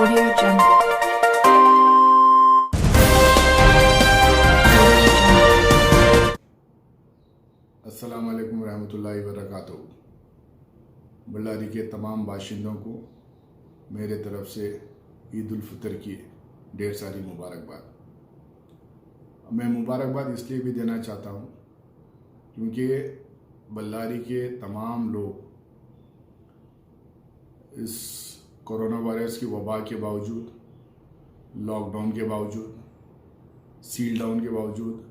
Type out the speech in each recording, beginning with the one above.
Audio Jungle. अस्सलाम वालेकुम रहमतुल्लाहि व बरकातुहू। बल्लारी के तमाम बाशिंदों को मेरे तरफ से ईद उल फितर की ढेर सारी मुबारकबाद। मैं मुबारकबाद इसलिए भी देना चाहता हूँ क्योंकि बल्लारी के तमाम लोग इस कोरोना वायरस की वबा के बावजूद, लॉकडाउन के बावजूद, सील डाउन के बावजूद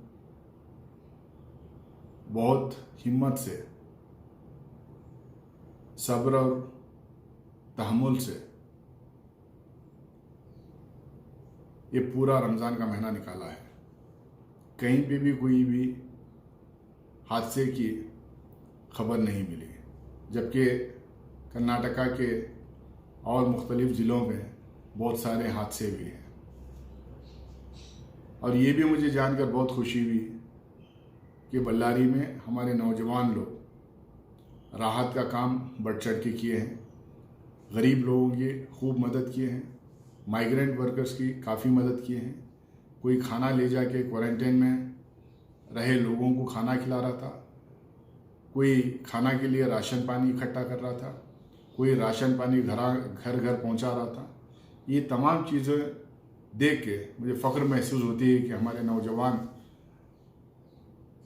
बहुत हिम्मत से, सब्र और तहम्मुल से ये पूरा रमज़ान का महीना निकाला है। कहीं पे भी कोई भी हादसे की खबर नहीं मिली, जबकि कर्नाटका के और मुख्तलिफ ज़िलों में बहुत सारे हादसे भी हैं। और ये भी मुझे जानकर बहुत खुशी हुई कि बल्लारी में हमारे नौजवान लोग राहत का काम बढ़ चढ़ के किए हैं, गरीब लोगों की खूब मदद किए हैं, माइग्रेंट वर्कर्स की काफ़ी मदद किए हैं। कोई खाना ले जाके क्वारंटाइन में रहे लोगों को खाना खिला रहा था, कोई खाना के लिए राशन पानी इकट्ठा कर रहा था, कोई राशन पानी घर घर पहुंचा रहा था। ये तमाम चीज़ें देख के मुझे फ़ख्र महसूस होती है कि हमारे नौजवान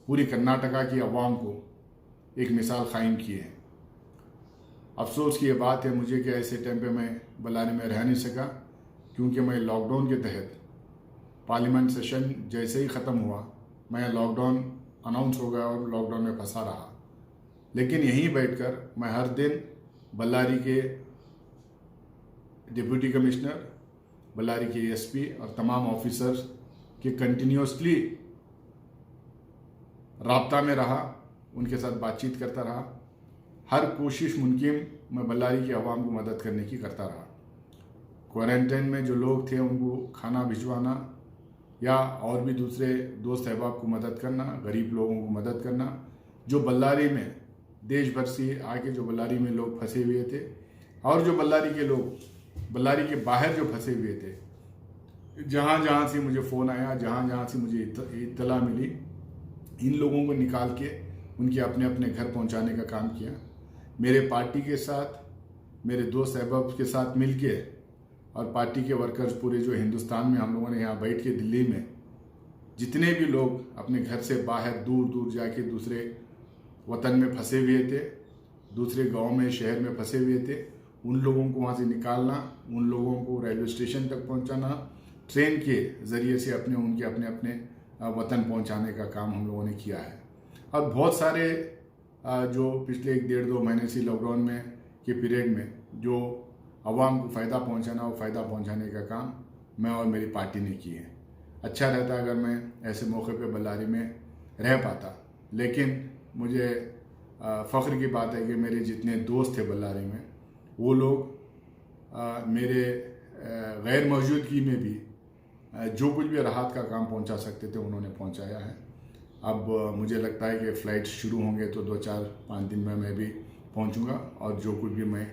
पूरी कर्नाटका की आवाम को एक मिसाल कायम की है। अफसोस की ये बात है मुझे कि ऐसे टाइम पे मैं बल्लारी में रह नहीं सका, क्योंकि मैं लॉकडाउन के तहत पार्लियामेंट सेशन जैसे ही ख़त्म हुआ मैं लॉकडाउन अनाउंस हो गया और लॉकडाउन में फंसा रहा। लेकिन यहीं बैठकर मैं हर दिन बल्लारी के डिप्टी कमिश्नर, बल्लारी के एसपी और तमाम ऑफिसर्स के कंटिन्यूसली राब्ता में रहा, उनके साथ बातचीत करता रहा। हर कोशिश मुमकिन मैं बल्लारी की आवाम को मदद करने की करता रहा। क्वारंटाइन में जो लोग थे उनको खाना भिजवाना या और भी दूसरे दोस्त अहबाब को मदद करना, गरीब लोगों को मदद करना, जो बल्लारी में देश भर से आके जो बल्लारी में लोग फंसे हुए थे और जो बल्लारी के लोग बल्लारी के बाहर जो फंसे हुए थे, जहाँ जहाँ से मुझे फ़ोन आया, जहाँ जहाँ से मुझे इत्तला मिली, इन लोगों को निकाल के उनके अपने अपने घर पहुंचाने का काम किया। मेरे पार्टी के साथ, मेरे दोस्त अहबाब के साथ मिलके और पार्टी के वर्कर्स पूरे जो हिंदुस्तान में हम लोगों ने यहाँ बैठ के दिल्ली में जितने भी लोग अपने घर से बाहर दूर दूर जाके दूसरे वतन में फंसे हुए थे, दूसरे गांव में शहर में फंसे हुए थे, उन लोगों को वहाँ से निकालना, उन लोगों को रेलवे स्टेशन तक पहुँचाना, ट्रेन के ज़रिए से उनके अपने अपने वतन पहुंचाने का काम हम लोगों ने किया है। और बहुत सारे जो पिछले 1-1.5-2 महीने से लॉकडाउन में के पीरियड में जो आवाम को फ़ायदा पहुंचाना, वो फ़ायदा पहुंचाने का काम मैं और मेरी पार्टी ने किए हैं। अच्छा रहता अगर मैं ऐसे मौके पे बल्लारी में रह पाता, लेकिन मुझे फ़ख्र की बात है कि मेरे जितने दोस्त थे बल्लारी में, वो लोग मेरे गैर मौजूदगी में भी जो कुछ भी राहत का काम पहुंचा सकते थे उन्होंने पहुंचाया है। अब मुझे लगता है कि फ़्लाइट शुरू होंगे तो 2-4-5 दिन में मैं भी पहुंचूंगा और जो कुछ भी मैं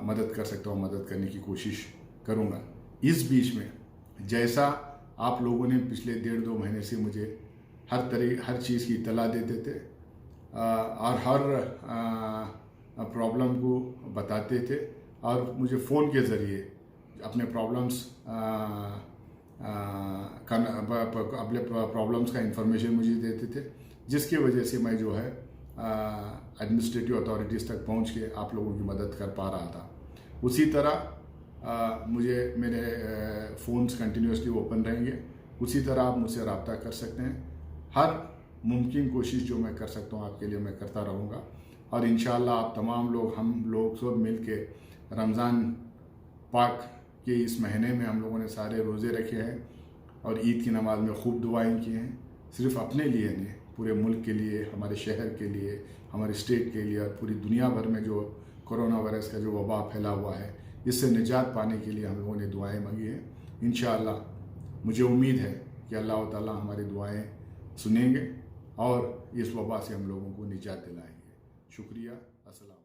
मदद कर सकता हूं मदद करने की कोशिश करूंगा। इस बीच में जैसा आप लोगों ने पिछले 1.5-2 महीने से मुझे हर चीज़ की इत्तला देते थे और हर प्रॉब्लम को बताते थे और मुझे फ़ोन के ज़रिए अपने अपने प्रॉब्लम्स का इंफॉर्मेशन मुझे देते थे, जिसकी वजह से मैं जो है एडमिनिस्ट्रेटिव अथॉरिटीज़ तक पहुंच के आप लोगों की मदद कर पा रहा था। उसी तरह मुझे मेरे फ़ोन्स कंटिन्यूसली ओपन रहेंगे, उसी तरह आप मुझसे रब्ता कर सकते हैं। हर मुमकिन कोशिश जो मैं कर सकता हूँ आपके लिए मैं करता रहूँगा और इंशाअल्लाह आप तमाम लोग, हम लोग सब मिल के रमज़ान पाक के इस महीने में हम लोगों ने सारे रोज़े रखे हैं और ईद की नमाज में खूब दुआएं की हैं। सिर्फ अपने लिए नहीं, पूरे मुल्क के लिए, हमारे शहर के लिए, हमारे स्टेट के लिए और पूरी दुनिया भर में जो कोरोना वायरस का जो वबा फैला हुआ है, इससे निजात पाने के लिए हम लोगों ने दुआएं मांगी हैं। इंशाअल्लाह मुझे उम्मीद है कि अल्लाह ताला हमारी दुआएं सुनेंगे और इस वबा से हम लोगों को निजात दिलाएंगे। शुक्रिया। अस्सलाम।